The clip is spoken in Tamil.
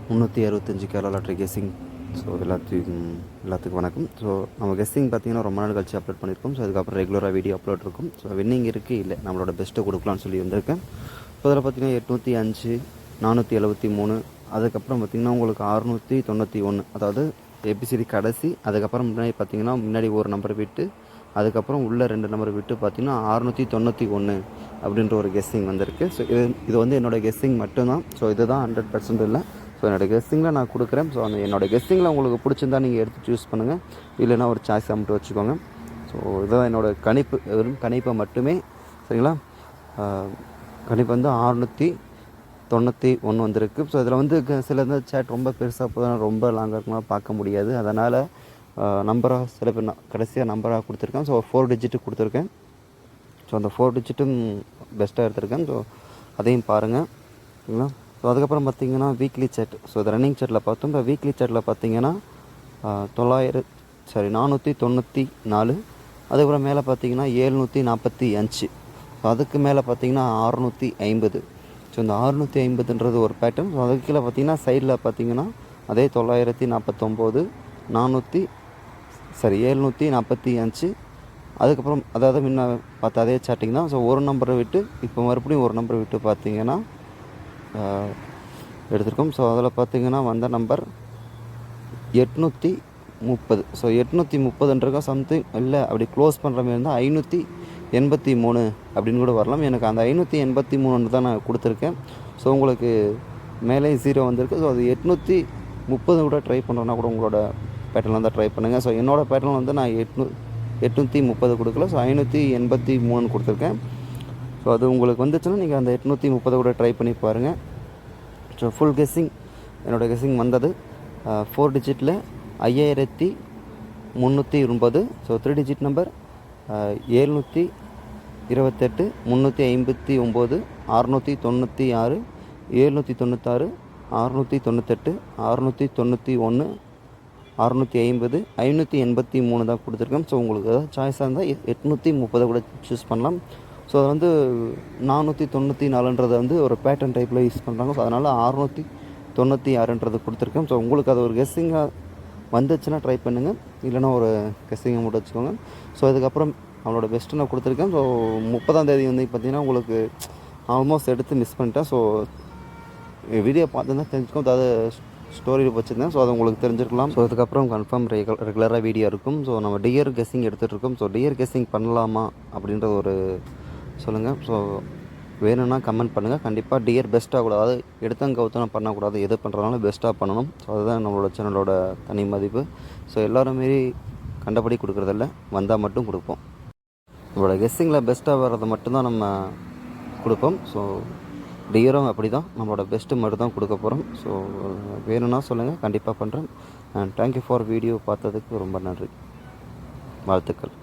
365 கேரளா லாட்ரி கெஸ்ஸிங். ஸோ எல்லாத்துக்கும் வணக்கம். ஸோ நம்ம கெஸ்ஸிங் பார்த்திங்கன்னா ரொம்ப நாள் கழிச்சு அப்லோட் பண்ணியிருக்கோம். ஸோ அதுக்கப்புறம் ரெகுலராக வீடியோ அப்லோட் இருக்கும். ஸோ வின்னிங் இருக்குது இல்லை நம்மளோட பெஸ்ட்டை கொடுக்கலான்னு சொல்லி வந்திருக்கேன். ஸோ அதில் பார்த்திங்கன்னா 805, 473, அதுக்கப்புறம் பார்த்திங்கன்னா உங்களுக்கு 691, அதாவது ஏபிசிடி கடைசி. அதுக்கப்புறம் முன்னாடி பார்த்திங்கன்னா முன்னாடி ஒரு நம்பர் விட்டு அதுக்கப்புறம் உள்ள 2 நம்பர் விட்டு பார்த்திங்கன்னா 691 அப்படின்ற ஒரு கெஸ்ஸிங் வந்திருக்கு. ஸோ இது வந்து என்னோடய கெஸ்ஸிங் மட்டும்தான். ஸோ இதுதான் 100% இல்லை. ஸோ என்னோடய கெஸ்ஸிங்கில் நான் கொடுக்குறேன். ஸோ அந்த என்னோடய கெஸ்ஸிங்கில் உங்களுக்கு பிடிச்சிருந்தா நீங்கள் எடுத்து சூஸ் பண்ணுங்கள், இல்லைனா ஒரு சாய்ஸ் மட்டும் வச்சுக்கோங்க. ஸோ இதுதான் என்னோடய கணிப்பு, வெறும் கணிப்பை மட்டுமே. சரிங்களா? கணிப்பு வந்து 691 வந்திருக்கு. ஸோ இதில் வந்து சில சேட் ரொம்ப பெருசாக போதும், ரொம்ப லாங்காக இருக்குமா பார்க்க முடியாது. அதனால் நம்பராக சில பேர் கடைசியாக நம்பராக கொடுத்துருக்கேன். ஸோ 4 டிஜிட்டு கொடுத்துருக்கேன். ஸோ அந்த 4 டிஜிட்டும் பெஸ்ட்டாக எடுத்திருக்கேன். ஸோ அதையும் பாருங்கள். சரிங்களா? ஸோ அதுக்கப்புறம் பார்த்திங்கன்னா வீக்லி சேட். ஸோ இது ரன்னிங் சேட்டில் பார்த்தோம். இப்போ வீக்லி சேட்டில் பார்த்திங்கன்னா 494. அதுக்கப்புறம் மேலே பார்த்திங்கன்னா 745. ஸோ அதுக்கு மேலே பார்த்திங்கன்னா 650. ஸோ இந்த 650ன்றது ஒரு பேட்டர்ன். ஸோ அதுக்கு கீழே பார்த்திங்கன்னா சைடில் பார்த்திங்கன்னா அதே 949, 745. அதுக்கப்புறம் அதாவது முன்ன பார்த்த அதே சேட்டிங் தான். ஸோ ஒரு நம்பரை விட்டு இப்போ மறுபடியும் ஒரு நம்பரை விட்டு பார்த்திங்கன்னா எடுத்திருக்கோம். ஸோ அதில் பார்த்திங்கன்னா வந்த நம்பர் 830. ஸோ 830ன்றதுக்கும் சம்திங் இல்லை, அப்படி க்ளோஸ் பண்ணுற மாதிரி இருந்தால் 583 அப்படின்னு கூட வரலாம். எனக்கு அந்த 583 தான் நான் கொடுத்துருக்கேன். ஸோ உங்களுக்கு மேலே 0 வந்திருக்கு. ஸோ அது 830 கூட ட்ரை பண்ணுறோன்னா கூட உங்களோட பேட்டர்னில் தான் ட்ரை பண்ணுங்கள். ஸோ என்னோடய பேட்டர்ன் வந்து நான் 830 கொடுக்கல. ஸோ 583 கொடுத்துருக்கேன். ஸோ அது உங்களுக்கு வந்துச்சுன்னா நீங்கள் அந்த 830 கூட ட்ரை பண்ணி பாருங்கள். ஸோ ஃபுல் கெஸ்ஸிங், என்னோடய கெஸ்ஸிங் வந்தது 4 டிஜிட்டில் 5309. ஸோ 3 டிஜிட் நம்பர் 728, 359, 696, 796, 698, 691, 650, 583 தான் கொடுத்துருக்கேன். ஸோ உங்களுக்கு ஏதாவது சாய்ஸாக இருந்தால் 830 கூட சூஸ் பண்ணலாம். ஸோ அது வந்து 494ன்றது வந்து ஒரு பேட்டர்ன் டைப்பில் யூஸ் பண்ணுறாங்க. ஸோ அதனால் 696ன்றது கொடுத்துருக்கேன். ஸோ உங்களுக்கு அது ஒரு கெஸ்ஸிங்காக வந்துச்சுன்னா ட்ரை பண்ணுங்கள், இல்லைனா ஒரு கெஸ்ஸிங்கை மட்டும் வச்சுக்கோங்க. ஸோ அதுக்கப்புறம் அவளோட பெஸ்ட்டு நான் கொடுத்துருக்கேன். ஸோ 30ஆம் தேதி வந்து பார்த்திங்கன்னா உங்களுக்கு ஆல்மோஸ்ட் எடுத்து மிஸ் பண்ணிட்டேன். ஸோ வீடியோ பார்த்துருந்தா தெரிஞ்சுக்கோ, அதாவது ஸ்டோரியில் வச்சுருந்தேன். ஸோ அது உங்களுக்கு தெரிஞ்சிருக்கலாம். ஸோ அதுக்கப்புறம் கன்ஃபார்ம் ரெகுலராக வீடியோ இருக்கும். ஸோ நம்ம டியர் கெஸ்ஸிங் எடுத்துகிட்டு இருக்கோம். ஸோ டியர் கெஸ்ஸிங் பண்ணலாமா அப்படின்ற ஒரு சொல்லுங்கள். ஸோ வேணும்னா கமெண்ட் பண்ணுங்கள். கண்டிப்பாக டியர் பெஸ்ட்டாக கூடாது, அதாவது எடுத்தங்க கவுத்தனம் பண்ணக்கூடாது. எது பண்ணுறதுனாலும் பெஸ்ட்டாக பண்ணணும். ஸோ அதுதான் நம்மளோட சேனலோட தனி மதிப்பு. ஸோ எல்லோரும் மாரி கண்டபடி கொடுக்குறதில்ல, வந்தால் மட்டும் கொடுப்போம். நம்மளோட கெஸ்ஸிங்கில் பெஸ்ட்டாக வர்றதை மட்டும்தான் நம்ம கொடுப்போம். ஸோ டியரும் அப்படி தான், நம்மளோட பெஸ்ட்டு மட்டும் தான் கொடுக்க போகிறோம். ஸோ வேணும்னா சொல்லுங்கள், கண்டிப்பாக பண்ணுறேன். அண்ட் தேங்க்யூ ஃபார் வீடியோ பார்த்ததுக்கு ரொம்ப நன்றி, வாழ்த்துக்கள்.